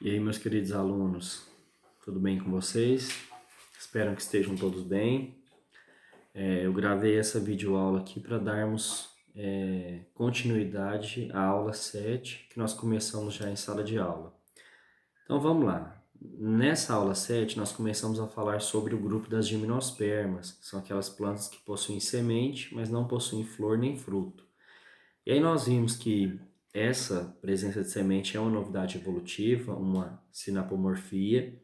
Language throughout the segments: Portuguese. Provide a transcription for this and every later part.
E aí, meus queridos alunos, tudo bem com vocês? Espero que estejam todos bem. Eu gravei essa videoaula aqui para darmos continuidade à aula 7, que nós começamos já em sala de aula. Então vamos lá. Nessa aula 7, nós começamos a falar sobre o grupo das gimnospermas, que são aquelas plantas que possuem semente, mas não possuem flor nem fruto. E aí nós vimos que essa presença de semente é uma novidade evolutiva, uma sinapomorfia.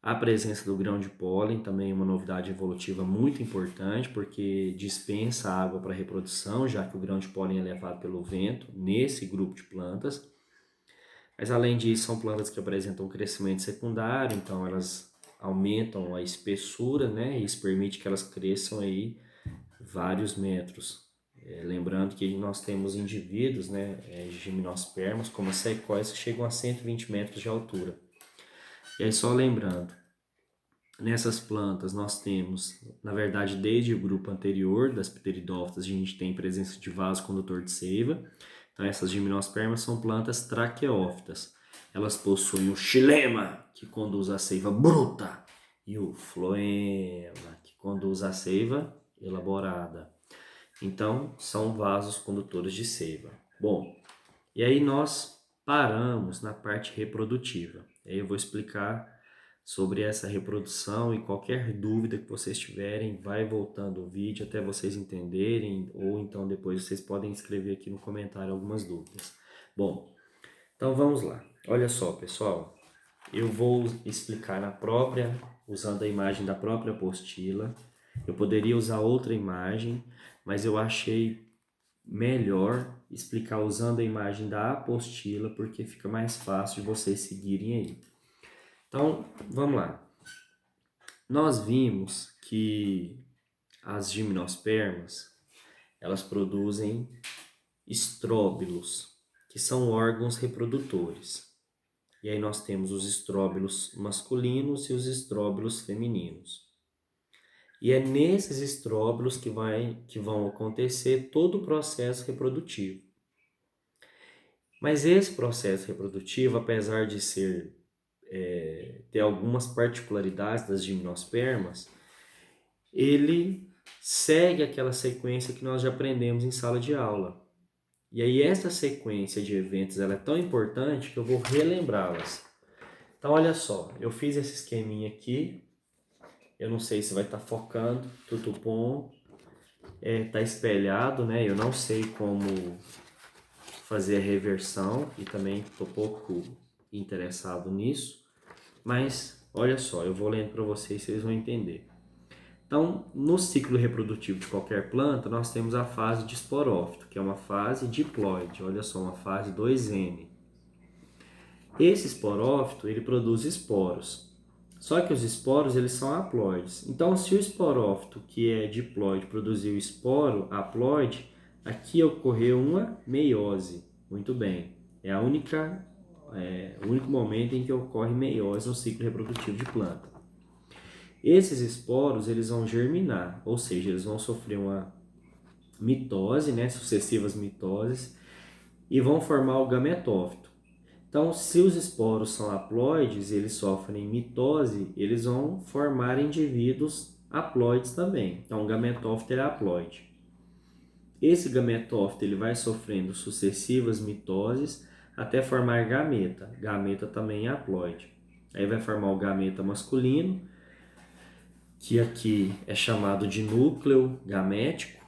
A presença do grão de pólen também é uma novidade evolutiva muito importante, porque dispensa água para a reprodução, já que o grão de pólen é levado pelo vento nesse grupo de plantas. Mas além disso, são plantas que apresentam crescimento secundário, então elas aumentam a espessura, né? E isso permite que elas cresçam aí vários metros. Lembrando que nós temos indivíduos, né, gimnospermas, como as sequoias, que chegam a 120 metros de altura. E aí só lembrando, nessas plantas nós temos, na verdade, desde o grupo anterior das pteridófitas, a gente tem presença de vaso condutor de seiva. Então essas gimnospermas são plantas traqueófitas. Elas possuem o xilema, que conduz a seiva bruta, e o floema, que conduz a seiva elaborada. Então, são vasos condutores de seiva. Bom, e aí nós paramos na parte reprodutiva. Aí eu vou explicar sobre essa reprodução e qualquer dúvida que vocês tiverem, vai voltando o vídeo até vocês entenderem, ou então depois vocês podem escrever aqui no comentário algumas dúvidas. Bom, então vamos lá. Olha só, pessoal, eu vou explicar usando a imagem da própria apostila. Eu poderia usar outra imagem, mas eu achei melhor explicar usando a imagem da apostila, porque fica mais fácil de vocês seguirem aí. Então, vamos lá. Nós vimos que as gimnospermas, elas produzem estróbilos, que são órgãos reprodutores. E aí nós temos os estróbilos masculinos e os estróbilos femininos. E é nesses estróbilos que vão acontecer todo o processo reprodutivo. Mas esse processo reprodutivo, apesar de ter algumas particularidades das gimnospermas, ele segue aquela sequência que nós já aprendemos em sala de aula. E aí essa sequência de eventos ela é tão importante que eu vou relembrá-las. Então olha só, eu fiz esse esqueminha aqui. Eu não sei se vai estar focando, tudo bom. Tá espelhado, né? Eu não sei como fazer a reversão e também estou pouco interessado nisso. Mas olha só, eu vou lendo para vocês vão entender. Então, no ciclo reprodutivo de qualquer planta, nós temos a fase de esporófito, que é uma fase diploide. Olha só, uma fase 2N. Esse esporófito, ele produz esporos. Só que os esporos, eles são haploides. Então, se o esporófito, que é diploide, produziu esporo haploide, aqui ocorreu uma meiose. Muito bem. É o único momento em que ocorre meiose no ciclo reprodutivo de planta. Esses esporos, eles vão germinar, ou seja, eles vão sofrer uma mitose, né, sucessivas mitoses, e vão formar o gametófito. Então, se os esporos são haploides e eles sofrem mitose, eles vão formar indivíduos haploides também. Então, o gametófito é haploide. Esse gametófito ele vai sofrendo sucessivas mitoses até formar gameta. Gameta também é haploide. Aí vai formar o gameta masculino, que aqui é chamado de núcleo gamético.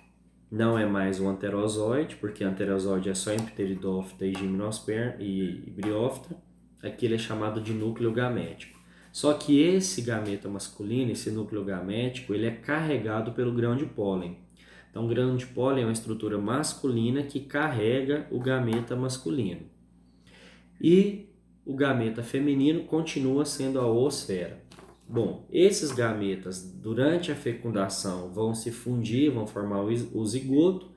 Não é mais o anterozoide, porque anterozoide é só em pteridófita e gimnosperma e briófita. Aqui ele é chamado de núcleo gamético. Só que esse gameta masculino, esse núcleo gamético, ele é carregado pelo grão de pólen. Então, o grão de pólen é uma estrutura masculina que carrega o gameta masculino. E o gameta feminino continua sendo a oosfera. Bom, esses gametas, durante a fecundação, vão se fundir, vão formar o zigoto,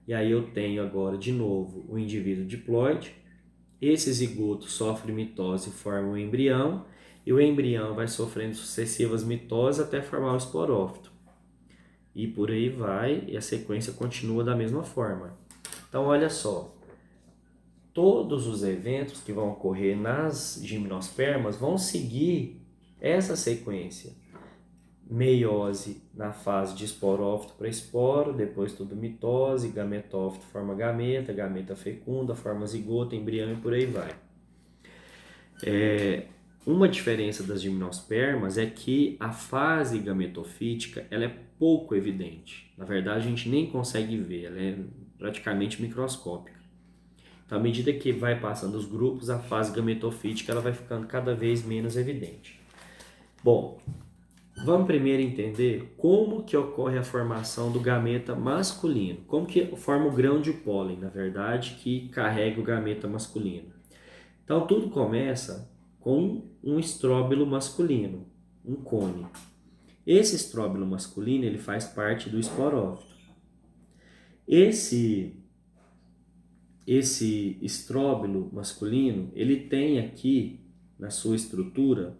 e aí eu tenho agora, de novo, o indivíduo diploide. Esse zigoto sofre mitose e forma um embrião, e o embrião vai sofrendo sucessivas mitoses até formar o esporófito. E por aí vai, e a sequência continua da mesma forma. Então, olha só, todos os eventos que vão ocorrer nas gimnospermas vão seguir essa sequência. Meiose na fase de esporófito para esporo, depois tudo mitose, gametófito forma gameta, gameta fecunda, forma zigoto, embrião e por aí vai. Uma diferença das gimnospermas é que a fase gametofítica ela é pouco evidente. Na verdade, a gente nem consegue ver, ela é praticamente microscópica. Então, à medida que vai passando os grupos, a fase gametofítica ela vai ficando cada vez menos evidente. Bom, vamos primeiro entender como que ocorre a formação do gameta masculino. Como que forma o grão de pólen, na verdade, que carrega o gameta masculino. Então, tudo começa com um estróbilo masculino, um cone. Esse estróbilo masculino ele faz parte do esporófito. Esse estróbilo masculino ele tem aqui na sua estrutura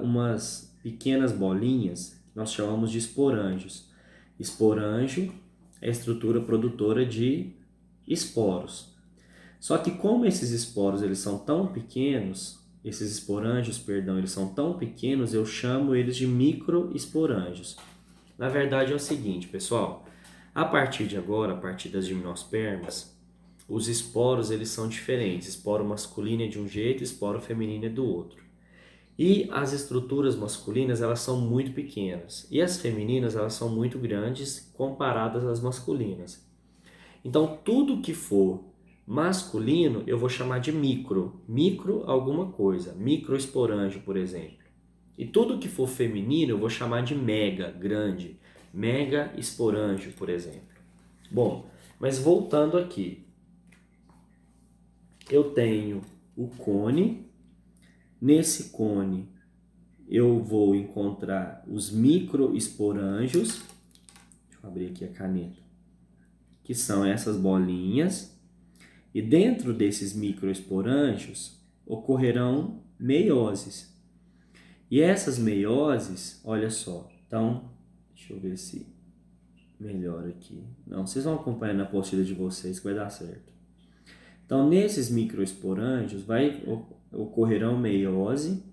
umas pequenas bolinhas que nós chamamos de esporângios. Esporângio é a estrutura produtora de esporos. Só que como esses esporos eles são tão pequenos, esses esporângios, eles são tão pequenos, eu chamo eles de microesporângios. Na verdade é o seguinte, pessoal, a partir de agora, a partir das gimnospermas, os esporos eles são diferentes. Esporo masculino é de um jeito, esporo feminino é do outro. E as estruturas masculinas elas são muito pequenas e as femininas elas são muito grandes comparadas às masculinas. Então tudo que for masculino eu vou chamar de micro alguma coisa, microesporângio, por exemplo. E tudo que for feminino eu vou chamar de mega, grande, mega esporângio, por exemplo. Bom, mas voltando aqui, eu tenho o cone. Nesse cone eu vou encontrar os microesporângios, deixa eu abrir aqui a caneta, que são essas bolinhas. E dentro desses microesporângios ocorrerão meioses. E essas meioses, olha só, então, deixa eu ver se melhor aqui. Não, vocês vão acompanhar na apostila de vocês que vai dar certo. Então, nesses microesporângios ocorrerão meiose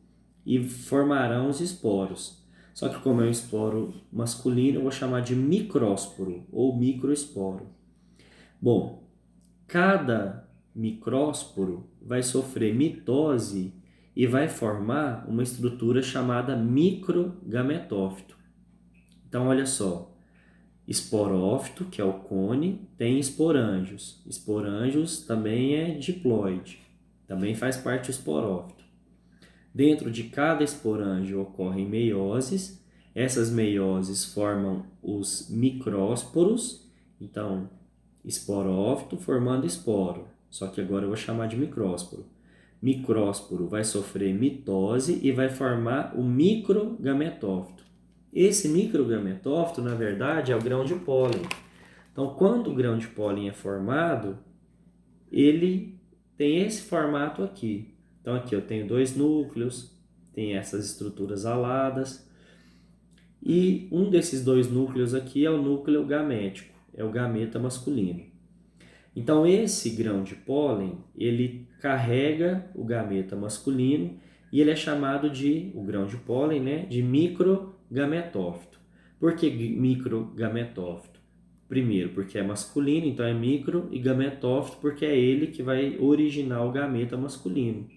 e formarão os esporos. Só que como é um esporo masculino, eu vou chamar de micrósporo ou microesporo. Bom, cada micrósporo vai sofrer mitose e vai formar uma estrutura chamada microgametófito. Então, olha só, esporófito, que é o cone, tem esporângios. Esporângios também é diploide, também faz parte do esporófito. Dentro de cada esporângio ocorrem meioses, essas meioses formam os micrósporos, então esporófito formando esporo, só que agora eu vou chamar de micrósporo. Micrósporo vai sofrer mitose e vai formar o microgametófito. Esse microgametófito, na verdade, é o grão de pólen. Então, quando o grão de pólen é formado, ele tem esse formato aqui. Então, aqui eu tenho dois núcleos, tem essas estruturas aladas, e um desses dois núcleos aqui é o núcleo gamético, é o gameta masculino. Então, esse grão de pólen, ele carrega o gameta masculino e ele é chamado de, o grão de pólen, né, de microgametófito. Por que microgametófito? Primeiro, porque é masculino, então é micro, e gametófito porque é ele que vai originar o gameta masculino.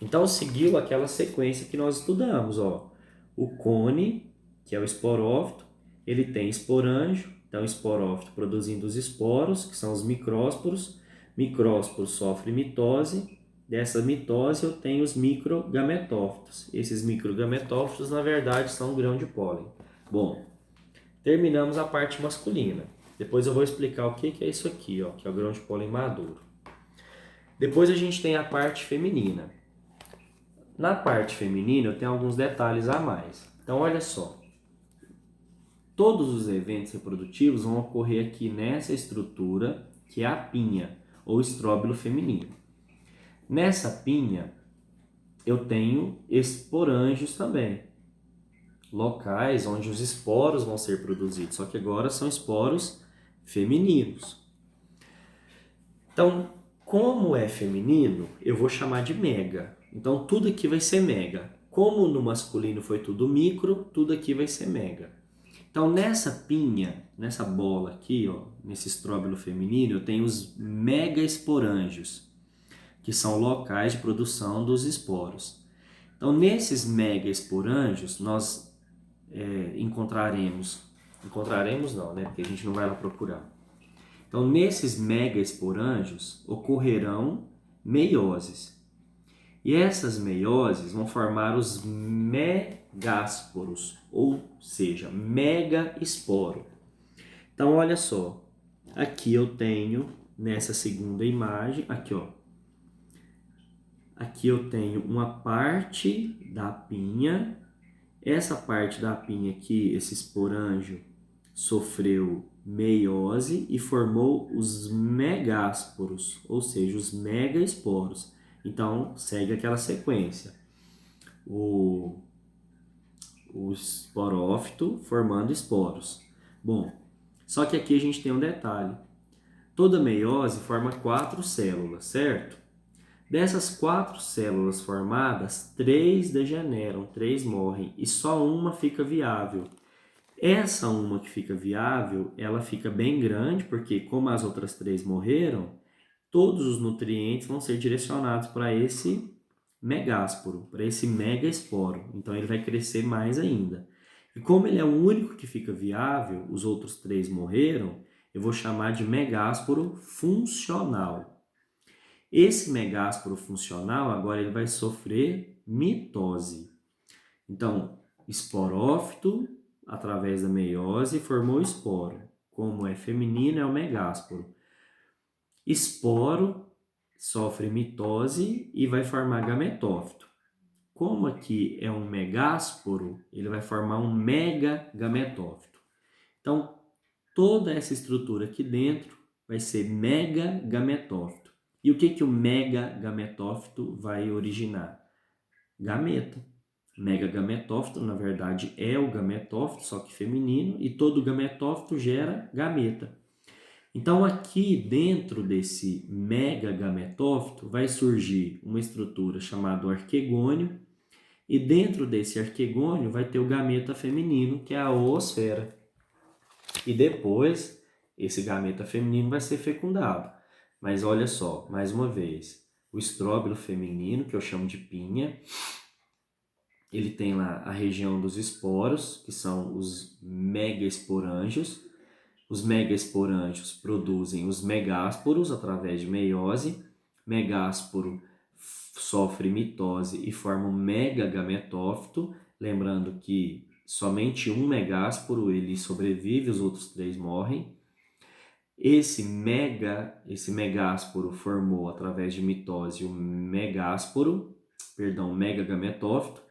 Então, seguiu aquela sequência que nós estudamos, ó. O cone, que é o esporófito, ele tem esporângio, então esporófito produzindo os esporos, que são os micrósporos. Micrósporo sofre mitose, dessa mitose eu tenho os microgametófitos. Esses microgametófitos, na verdade, são grão de pólen. Bom, terminamos a parte masculina. Depois eu vou explicar o que é isso aqui, ó, que é o grão de pólen maduro. Depois a gente tem a parte feminina. Na parte feminina eu tenho alguns detalhes a mais. Então olha só, todos os eventos reprodutivos vão ocorrer aqui nessa estrutura que é a pinha ou estróbilo feminino. Nessa pinha eu tenho esporângios também, locais onde os esporos vão ser produzidos, só que agora são esporos femininos. Então, Como é feminino, eu vou chamar de mega. Então, tudo aqui vai ser mega. Como no masculino foi tudo micro, tudo aqui vai ser mega. Então, nessa pinha, nessa bola aqui, ó, nesse estróbilo feminino, eu tenho os megaesporângios, que são locais de produção dos esporos. Então, nesses megaesporângios, nós encontraremos não, né? Porque a gente não vai lá procurar. Então, nesses megaesporângios ocorrerão meioses. E essas meioses vão formar os megásporos, ou seja, megaesporo. Então, olha só, aqui eu tenho, nessa segunda imagem, aqui ó, aqui eu tenho uma parte da pinha, essa parte da pinha aqui, esse esporângio, sofreu meiose e formou os megásporos, ou seja, os megaesporos. Então, segue aquela sequência. O esporófito formando esporos. Bom, só que aqui a gente tem um detalhe. Toda meiose forma 4 células, certo? Dessas 4 células formadas, 3 degeneram, 3 morrem e só uma fica viável. Essa uma que fica viável, ela fica bem grande, porque como as outras 3 morreram, todos os nutrientes vão ser direcionados para esse megásporo, para esse megaesporo. Então ele vai crescer mais ainda. E como ele é o único que fica viável, os outros 3 morreram, eu vou chamar de megásporo funcional. Esse megásporo funcional, agora ele vai sofrer mitose. Então, esporófito, através da meiose, formou esporo. Como é feminino, é o megásporo. Esporo sofre mitose e vai formar gametófito. Como aqui é um megásporo, ele vai formar um megagametófito. Então, toda essa estrutura aqui dentro vai ser megagametófito. E o que o megagametófito vai originar? Gameta. Megagametófito, na verdade, é o gametófito, só que feminino, e todo gametófito gera gameta. Então, aqui dentro desse megagametófito vai surgir uma estrutura chamada arquegônio, e dentro desse arquegônio vai ter o gameta feminino, que é a oosfera. E depois, esse gameta feminino vai ser fecundado. Mas olha só, mais uma vez, o estróbilo feminino, que eu chamo de pinha, ele tem lá a região dos esporos, que são os megaesporângios. Os megaesporângios produzem os megásporos através de meiose. Megásporo sofre mitose e forma um megagametófito. Lembrando que somente um megásporo ele sobrevive, os outros 3 morrem. Esse megásporo formou através de mitose o megagametófito.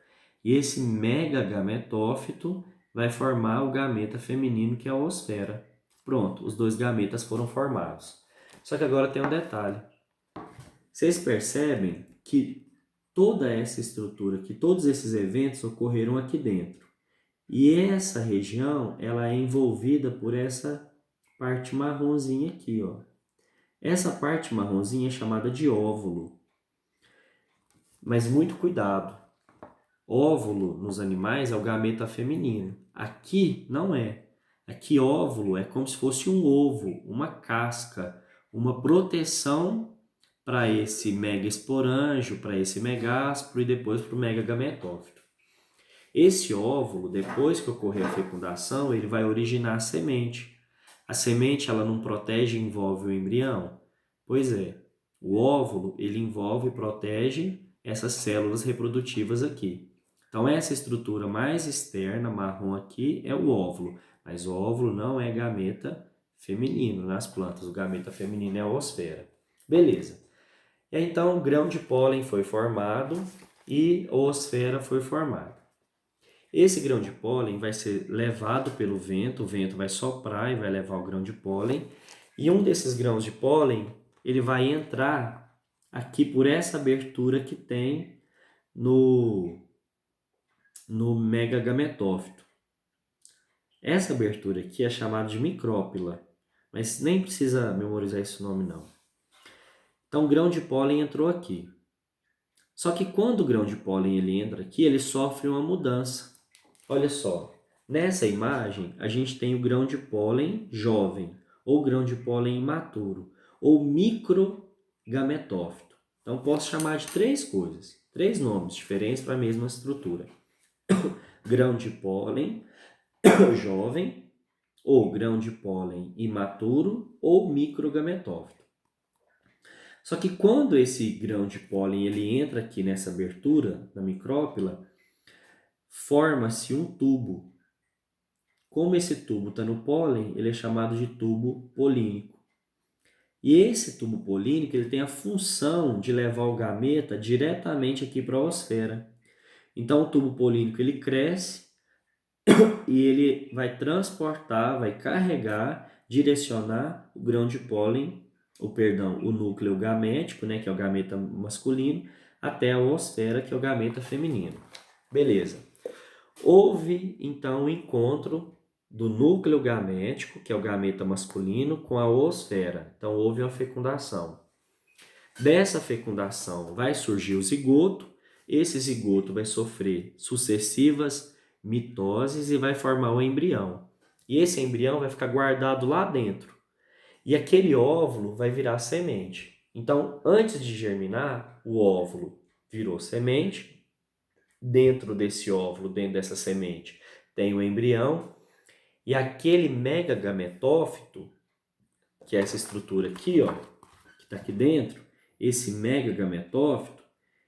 E esse megagametófito vai formar o gameta feminino, que é a oosfera. Pronto, os 2 gametas foram formados. Só que agora tem um detalhe. Vocês percebem que toda essa estrutura, que todos esses eventos ocorreram aqui dentro. E essa região, ela é envolvida por essa parte marronzinha aqui, ó. Essa parte marronzinha é chamada de óvulo. Mas muito cuidado. Óvulo nos animais é o gameta feminino. Aqui não é. Aqui óvulo é como se fosse um ovo, uma casca, uma proteção para esse megaesporângio, para esse megásporo e depois para o megagametófito. Esse óvulo, depois que ocorrer a fecundação, ele vai originar a semente. A semente ela não protege e envolve o embrião? Pois é, o óvulo ele envolve e protege essas células reprodutivas aqui. Então, essa estrutura mais externa, marrom aqui, é o óvulo. Mas o óvulo não é gameta feminino nas plantas. O gameta feminino é a oosfera. Beleza. E aí, então, o grão de pólen foi formado e a oosfera foi formada. Esse grão de pólen vai ser levado pelo vento. O vento vai soprar e vai levar o grão de pólen. E um desses grãos de pólen, ele vai entrar aqui por essa abertura que tem no megagametófito. Essa abertura aqui é chamada de micrópila, mas nem precisa memorizar esse nome não. Então, o grão de pólen entrou aqui. Só que quando o grão de pólen ele entra aqui, ele sofre uma mudança. Olha só, nessa imagem a gente tem o grão de pólen jovem, ou grão de pólen imaturo, ou microgametófito. Então, posso chamar de três coisas, três nomes diferentes para a mesma estrutura. Grão de pólen jovem, ou grão de pólen imaturo, ou microgametófito. Só que quando esse grão de pólen ele entra aqui nessa abertura da micrópila, forma-se um tubo. Como esse tubo está no pólen, ele é chamado de tubo polínico. E esse tubo polínico ele tem a função de levar o gameta diretamente aqui para a oosfera. Então o tubo polínico ele cresce e ele vai transportar, vai carregar, direcionar o grão de pólen, o núcleo gamético, né, que é o gameta masculino, até a oosfera, que é o gameta feminino. Beleza. Houve, então, o encontro do núcleo gamético, que é o gameta masculino, com a oosfera. Então, houve uma fecundação. Dessa fecundação vai surgir o zigoto. Esse zigoto vai sofrer sucessivas mitoses e vai formar um embrião. E esse embrião vai ficar guardado lá dentro. E aquele óvulo vai virar semente. Então, antes de germinar, o óvulo virou semente. Dentro desse óvulo, dentro dessa semente, tem o embrião. E aquele megagametófito, que é essa estrutura aqui, ó, que está aqui dentro, esse megagametófito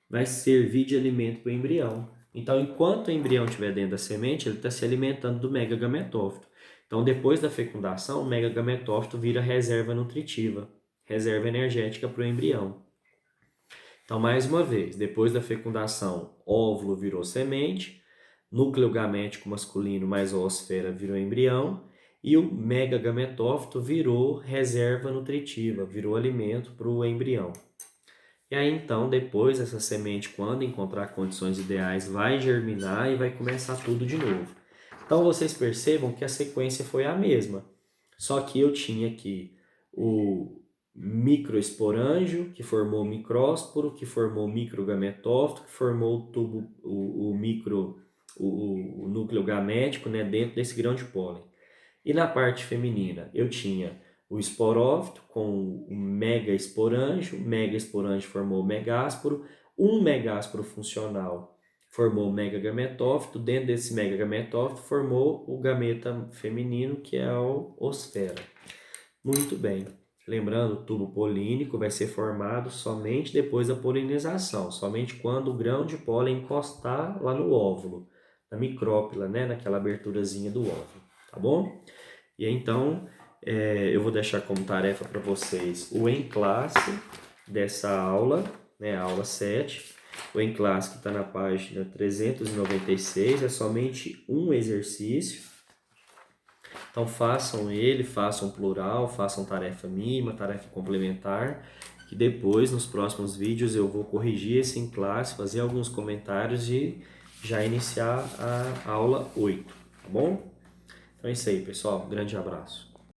vai servir de alimento para o embrião. Então, enquanto o embrião estiver dentro da semente, ele está se alimentando do megagametófito. Então, depois da fecundação, o megagametófito vira reserva nutritiva, reserva energética para o embrião. Então, mais uma vez, depois da fecundação, óvulo virou semente, núcleo gamético masculino mais oosfera virou embrião, e o megagametófito virou reserva nutritiva, virou alimento para o embrião. E aí, então, depois, essa semente, quando encontrar condições ideais, vai germinar e vai começar tudo de novo. Então, vocês percebam que a sequência foi a mesma. Só que eu tinha aqui o microesporângio, que formou o micrósporo, que formou o microgametófito, que formou o tubo, o núcleo gamético, né, dentro desse grão de pólen. E na parte feminina, eu tinha o esporófito com o megaesporângio formou o megásporo, um megásporo funcional formou o megagametófito, dentro desse megagametófito formou o gameta feminino, que é a oosfera. Muito bem. Lembrando, o tubo polínico vai ser formado somente depois da polinização, somente quando o grão de pólen encostar lá no óvulo, na micrópila, né, naquela aberturazinha do óvulo, tá bom? E então, eu vou deixar como tarefa para vocês o em classe dessa aula, né, a aula 7. O em classe que está na página 396, é somente um exercício. Então façam ele, façam plural, façam tarefa mínima, tarefa complementar, que depois nos próximos vídeos eu vou corrigir esse em classe, fazer alguns comentários e já iniciar a aula 8, tá bom? Então é isso aí, pessoal. Um grande abraço.